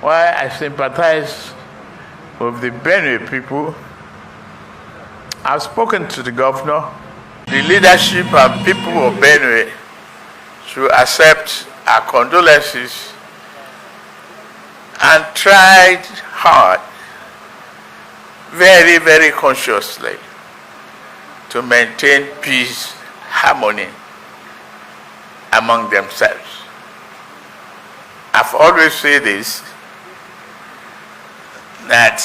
why I sympathize with the Benue people. I've spoken to the governor. The leadership and people of Benue should accept our condolences and tried hard, very, very consciously, to maintain peace, harmony among themselves. I've always said this, that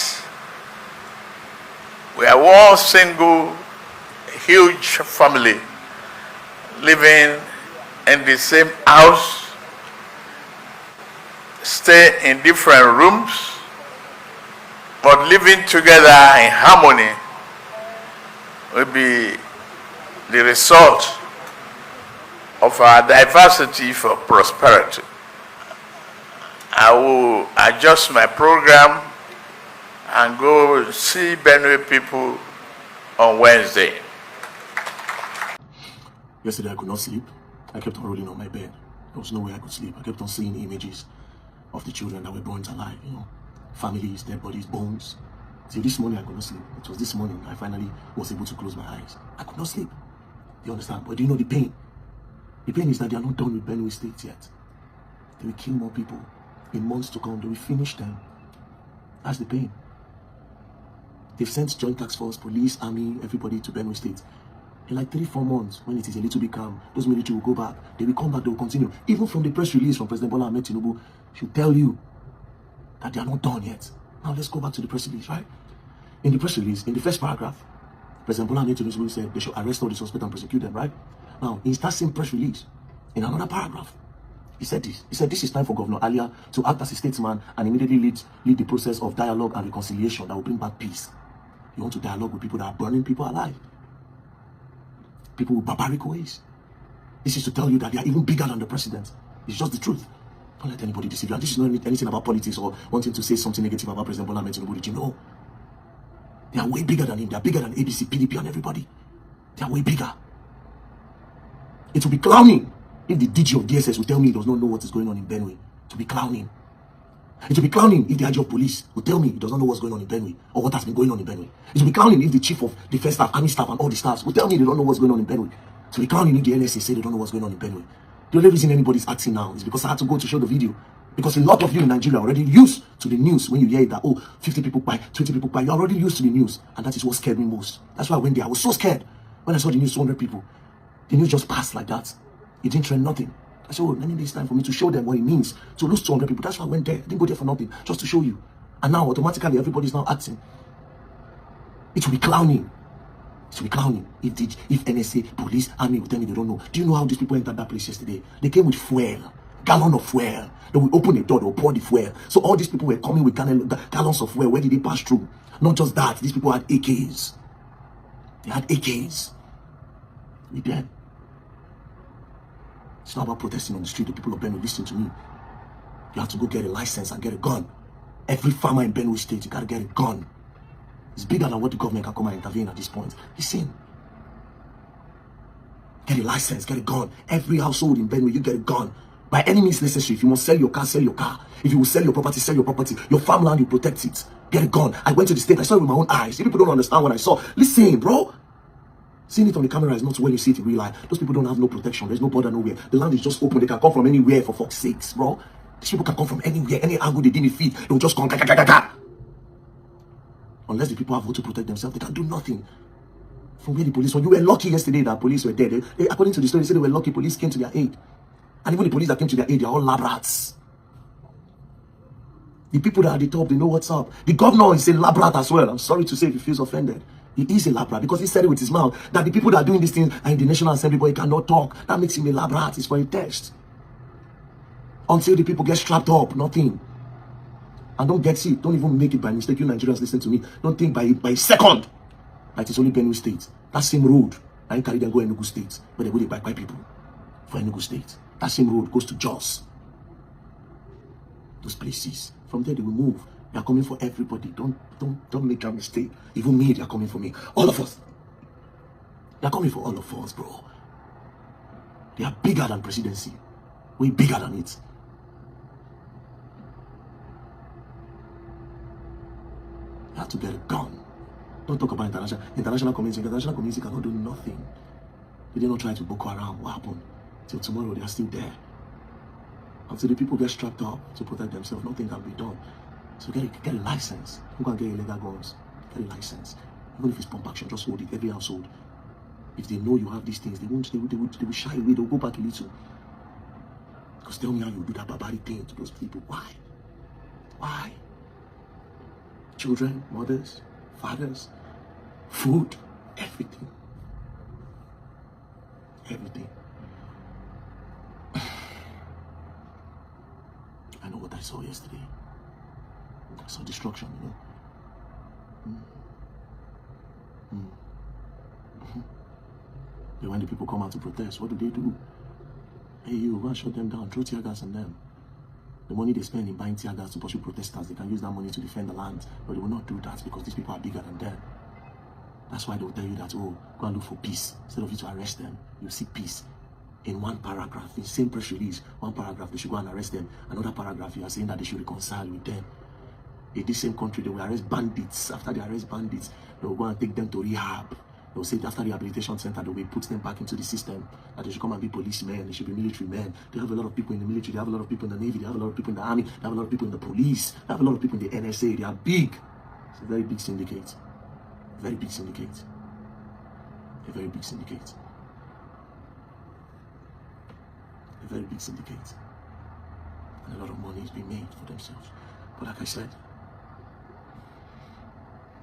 we are one single huge family living in the same house, stay in different rooms, but living together in harmony will be the result of our diversity for prosperity. I will adjust my program and go see Benue people on Wednesday. Yesterday I could not sleep. I kept on rolling on my bed. There was no way I could sleep. I kept on seeing images of the children that were burnt alive, families, dead bodies, bones. Till this morning I could not sleep. It was this morning I finally was able to close my eyes. I could not sleep. You understand? But do you know the pain? The pain is that they are not done with Benue State yet. They will kill more people in months to come. They will finish them. That's the pain. They've sent joint task force, police, army, everybody to Benue State. In like 3-4 months, when it is a little bit calm, those military will go back. They will come back, they will continue. Even from the press release from President Bola Ahmed Tinubu, should tell you that they are not done yet. Now let's go back to the press release, right? In the press release, in the first paragraph, President Bola Ahmed Tinubu said they should arrest all the suspects and prosecute them, right? Now, in that same press release, in another paragraph, he said this. He said this is time for Governor Alia to act as a statesman and immediately lead the process of dialogue and reconciliation that will bring back peace. You want to dialogue with people that are burning people alive? People with barbaric ways. This is to tell you that they are even bigger than the president. It's just the truth. Don't let anybody deceive you. And this is not anything about politics or wanting to say something negative about President Bola Ahmed Tinubu. Did you know? They are way bigger than him. They are bigger than ABC, PDP, and everybody. They are way bigger. It will be clowning if the DG of DSS will tell me he does not know what is going on in Benue. It will be clowning. It will be clowning if the IG of police will tell me he does not know what's going on in Benue or what has been going on in Benue. It will be clowning if the chief of defense staff, army staff, and all the staffs will tell me they don't know what's going on in Benue. It will be clowning if the NSA say they don't know what's going on in Benue. The only reason anybody's acting now is because I had to go to show the video. Because a lot of you in Nigeria are already used to the news. When you hear that, 50 people buy, 20 people buy, you're already used to the news. And that is what scared me most. That's why I went there. I was so scared when I saw the news, 200 people. The news just passed like that. It didn't trend nothing. I said, maybe it's time for me to show them what it means to lose 200 people. That's why I went there. I didn't go there for nothing, just to show you. And now, automatically, everybody's now acting. It will be clowning. It will be clowning if NSA, police, army will tell me they don't know. Do you know how these people entered that place yesterday? They came with fuel, gallon of fuel. They will open the door, they will pour the fuel. So all these people were coming with gallons of fuel. Where did they pass through? Not just that, these people had AKs. They had AKs. We dead. It's not about protesting on the street. The people of Benue, listen to me. You have to go get a license and get a gun. Every farmer in Benue State, you got to get a gun. It's bigger than what the government can come and intervene at this point. Listen. Get a license, get a gun. Every household in Benue, you get a gun. By any means necessary. If you must sell your car, sell your car. If you will sell your property, sell your property. Your farmland, you protect it. Get a gun. I went to the state, I saw it with my own eyes. People don't understand what I saw. Listen, bro. Seeing it on the camera is not when you see it in real life. Those people don't have no protection. There's no border nowhere. The land is just open. They can come from anywhere, for fuck's sakes, bro. These people can come from anywhere. Any angle they didn't feed, they'll just come. Unless the people have to protect themselves, they can do nothing. From where the police, when you were lucky yesterday that police were dead, according to the story, they said they were lucky, police came to their aid. And even the police that came to their aid, they are all lab rats. The people that are at the top, they know what's up. The governor is a lab rat as well. I'm sorry to say if he feels offended. He is a lab rat because he said it with his mouth that the people that are doing these things are in the National Assembly, but he cannot talk. That makes him a lab rat. It's for a test. Until the people get strapped up, nothing. And don't get it. Don't even make it by mistake. You Nigerians listen to me. Don't think by a second that it's only Benue State. That same road, I carry them go Enugu State, where they go to buy people for Enugu State. That same road goes to Jos. Those places. From there they will move. They are coming for everybody. Don't make a mistake. Even me, they are coming for me. All of us. They are coming for all of us, bro. They are bigger than presidency. Way bigger than it. have to get a gun. Don't talk about international community. International community cannot do nothing. They did not try to Boko Haram. What happened? Till tomorrow, they are still there. Until the people get strapped up to protect themselves, nothing can be done. So get a license. Who can get illegal guns? Get a license. Even if it's pump action, just hold it. Every household. If they know you have these things, they will shy away. They'll go back a little. Because tell me how you do that barbaric thing to those people. Why? Why? Children, mothers, fathers, food, everything. Everything. I know what I saw yesterday. I saw destruction, you know. Then when the people come out to protest, what do? Hey, you, go and shut them down, throw tear gas on them. The money they spend in buying tear gas to pursue protesters, they can use that money to defend the land, but they will not do that because these people are bigger than them. That's why they will tell you that, oh, go and look for peace. Instead of you to arrest them, you see peace. In one paragraph, in the same press release, one paragraph, they should go and arrest them. Another paragraph, you are saying that they should reconcile with them. In this same country, they will arrest bandits. After they arrest bandits, they will go and take them to rehab. They will say after rehabilitation center, they will put them back into the system. That they should come and be policemen, they should be military men. They have a lot of people in the military, they have a lot of people in the Navy, they have a lot of people in the Army, they have a lot of people in the police, they have a lot of people in the NSA. They are big. It's a very big syndicate. Very big syndicate. A very big syndicate. A very big syndicate. And a lot of money is being made for themselves. But like I said,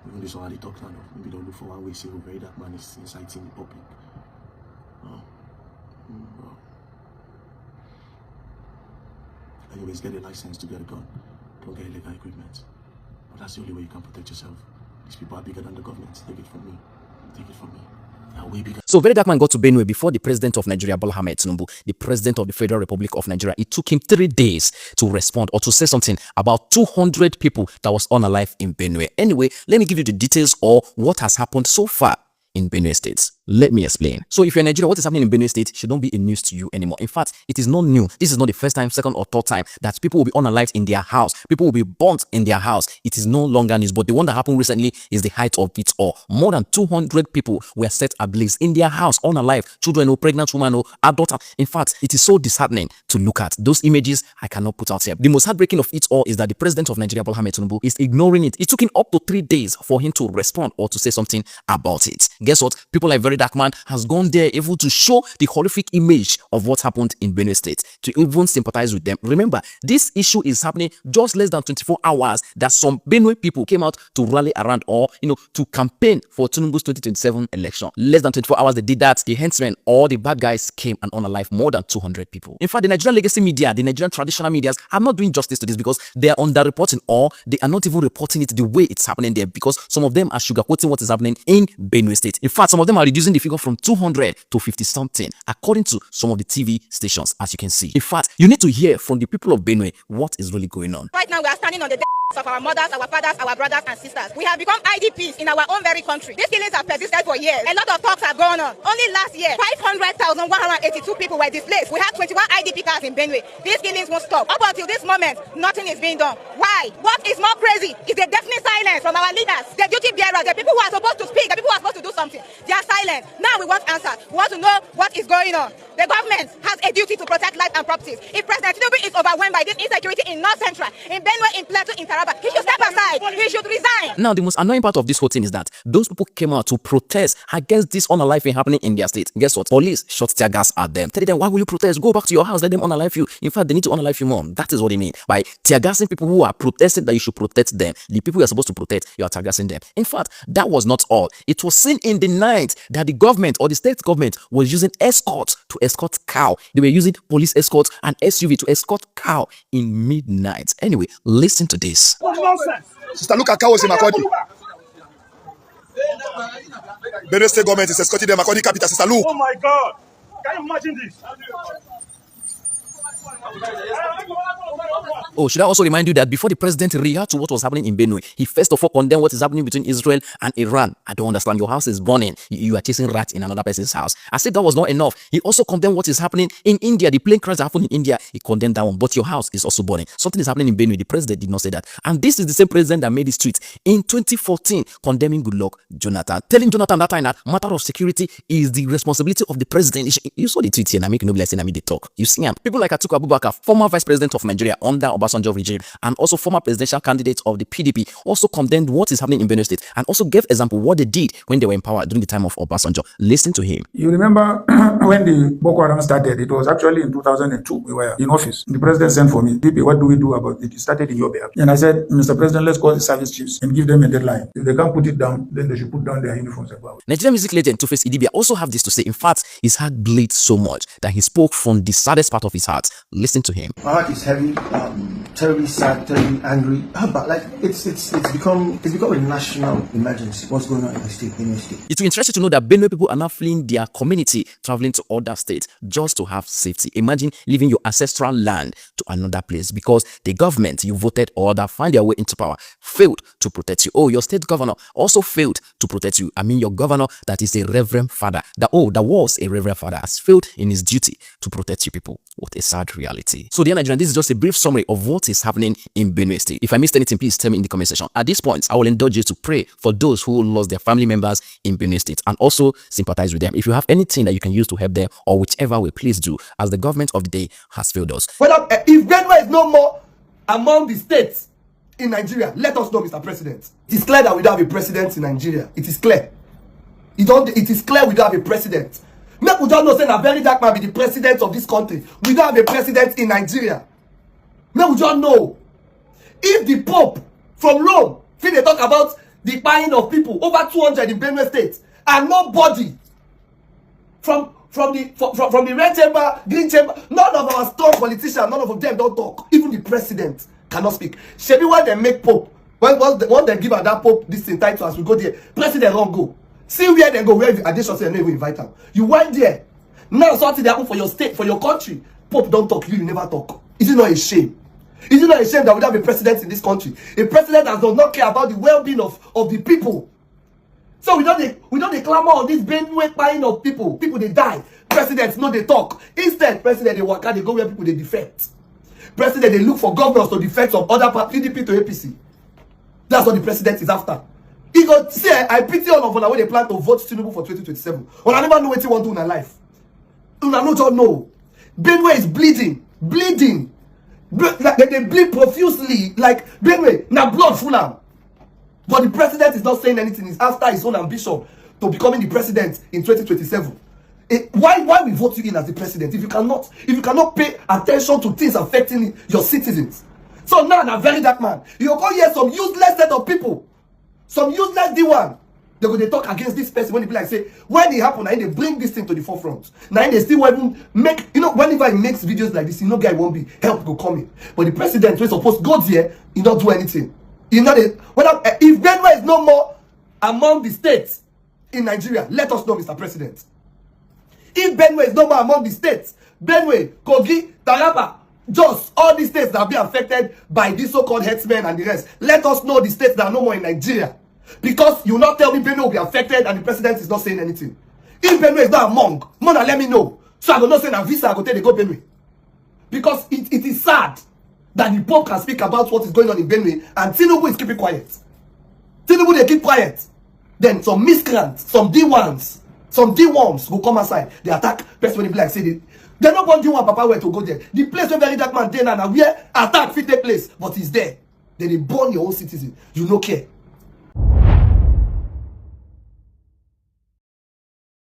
even this already talks now, maybe they'll look for one way, say, oh, very dark man is inciting the public. Well. Anyways, get a license to get a gun. Don't get illegal equipment. But that's the only way you can protect yourself. These people are bigger than the government. Take it from me. Take it from me. They are way bigger. So very dark man got to Benue before the president of Nigeria, Bola Ahmed Tinubu, the president of the Federal Republic of Nigeria. It took him 3 days to respond or to say something about 200 people that was unalive in Benue. Anyway, let me give you the details or what has happened so far in Benue State. Let me explain. So if you're in Nigeria, what is happening in Benue State should not be a news to you anymore. In fact, it is not new. This is not the first time, second or third time that people will be unalived in their house. People will be burnt in their house. It is no longer news. But the one that happened recently is the height of it all. More than 200 people were set ablaze in their house, unalive. Children, or pregnant women, or adult. In fact, it is so disheartening to look at. Those images I cannot put out here. The most heartbreaking of it all is that the president of Nigeria, Bola Ahmed Tinubu, is ignoring it. It took him up to 3 days for him to respond or to say something about it. Guess what? People like Very Dark Man has gone there even to show the horrific image of what happened in Benue State, to even sympathize with them. Remember, this issue is happening just less than 24 hours that some Benue people came out to rally around or, to campaign for Tinubu's 2027 election. Less than 24 hours they did that, the henchmen or the bad guys came and unalive more than 200 people. In fact, the Nigerian legacy media, the Nigerian traditional medias are not doing justice to this because they are underreporting or they are not even reporting it the way it's happening there because some of them are sugarcoating what is happening in Benue State. In fact, some of them are reducing the figure from 200 to 50 something according to some of the TV stations, as you can see. In fact, you need to hear from the people of Benue what is really going on. Right now we are standing on the of our mothers, our fathers, our brothers and sisters. We have become IDPs in our own very country. These killings have persisted for years. A lot of talks have gone on. Only last year, 500,182 people were displaced. We have 21 IDP cars in Benue. These killings won't stop. Up until this moment, nothing is being done. Why? What is more crazy is the deafening silence from our leaders, the duty bearers, the people who are supposed to speak, the people who are supposed to do something. They are silent. Now we want answers. We want to know what is going on. The government has a duty to protect life and properties. If President Tinubu is overwhelmed by this insecurity in North Central, in Benue, in Plateau, in Taraba, he should step aside. He should resign. Now, the most annoying part of this whole thing is that those people came out to protest against this unalive thing happening in their state. Guess what? Police shot tear gas at them. Tell them, why will you protest? Go back to your house. Let them unalive you. In fact, they need to unalive you more. That is what they mean by tear gassing people who are protesting that you should protect them. The people you are supposed to protect, you are tear gassing them. In fact, that was not all. It was seen in the night that the government or the state government was using escorts to escort cow. They were using police escorts and SUV to escort cow in midnight. Anyway, listen to this. Sister, look at cows in Makodi. Benue State government is escorting them Makodi capital. Sister, look. Oh my God! Can you imagine this? Oh, should I also remind you that before the president reacted to what was happening in Benue, he first of all condemned what is happening between Israel and Iran. I don't understand. Your house is burning. You are chasing rats in another person's house. As if that was not enough, he also condemned what is happening in India. The plane crash that happened in India, he condemned that one. But your house is also burning. Something is happening in Benue. The president did not say that. And this is the same president that made his tweet in 2014 condemning Goodluck Jonathan, telling Jonathan that time that matter of security is the responsibility of the president. You saw the tweet here. I make no blessing. I mean the talk. You see him. People like Atiku Abubakar, former vice president of Nigeria under Obasanjo regime, and also former presidential candidate of the PDP, also condemned what is happening in Benue State and also gave example what they did when they were in power during the time of Obasanjo. Listen to him. You remember when the Boko Haram started, it was actually in 2002. We were in office. The president sent for me, DP, what do we do about it? It started in your behalf. And I said, Mr. President, let's call the service chiefs and give them a deadline. If they can't put it down, then they should put down their uniforms as well. Nigerian music legend Two-Face Idibia also have this to say. In fact, his heart bleeds so much that he spoke from the saddest part of his heart. Listen to him. My heart is heavy, terribly sad, terribly angry. But like it's become a national emergency. What's going on in the state, Benue State? It will interest you to know that Benue people are now fleeing their community, traveling to other states just to have safety. Imagine leaving your ancestral land to another place because the government you voted or that find their way into power failed to protect you. Oh, your state governor also failed to protect you. I mean, your governor that is a reverend father, that was a reverend father, has failed in his duty to protect you people. What a sad reality. So dear Nigerian, this is just a brief summary of what is happening in Benue State. If I missed anything, please tell me in the comment section. At this point, I will indulge you to pray for those who lost their family members in Benue State and also sympathize with them. If you have anything that you can use to help them or whichever way, please do, as the government of the day has failed us. If Benue is no more among the states in Nigeria, let us know, Mr. President. It is clear that we don't have a president in Nigeria. It is clear. It is clear we don't have a president. Make we don't know say a very dark man be the president of this country. We don't have a president in Nigeria. Make we don't know. If the Pope from Rome, if they talk about the buying of people, over 200 in Benue State, and nobody from the red chamber, green chamber, none of our strong politicians, none of them don't talk. Even the president cannot speak. Shebi when they make Pope, when they give that Pope this title as we go there, president won't go. See where they go, where addition say they never invite them. You went there. Now something happen for your state, for your country. Pope don't talk, you never talk. Is it not a shame? Is it not a shame that we don't have a president in this country? A president that does not care about the well-being of the people. So we don't clamor on this Benue buying of people. People they die. Presidents no they talk. Instead, president they work out, they go where people they defect. President they look for governors to defect from other PDP to APC. That's what the president is after. He go see, I pity all of them when they plan to vote Tinubu for 2027. Well, I never know what you want to do in their life. Una no just know. Benue is bleeding. They bleed profusely. Like Benue, now blood full am. But the president is not saying anything. He's after his own ambition to becoming the president in 2027. Why we vote you in as the president if you cannot pay attention to things affecting your citizens? So now, a very dark man. You go hear some useless set of people. Some useless D1, they talk against this person when they be like, say, when it happen, they bring this thing to the forefront. Now they still even make, whenever he makes videos like this, guy won't be help go coming. But the president, who is supposed to go there, he not do anything. If Benue is no more among the states in Nigeria, let us know, Mr. President. If Benue is no more among the states, Benue, Kogi, Taraba, Jos, all these states that have been affected by these so-called headsmen and the rest, let us know the states that are no more in Nigeria. Because you will not tell me Benue will be affected and the president is not saying anything. If Benue is not among, Mona, let me know. So I will not send a visa, I go tell they go Benue. Because it is sad that the Pope can speak about what is going on in Benue and Tinubu is keeping quiet. Tinubu, they keep quiet. Then some miscreants, some D1s, some D1s will come outside. They attack person when they be like, say, they're not going to D1 Papa where to go there. The place where very dark man there now, where attack fit take place, but he's there. Then they burn your own citizen. You no care.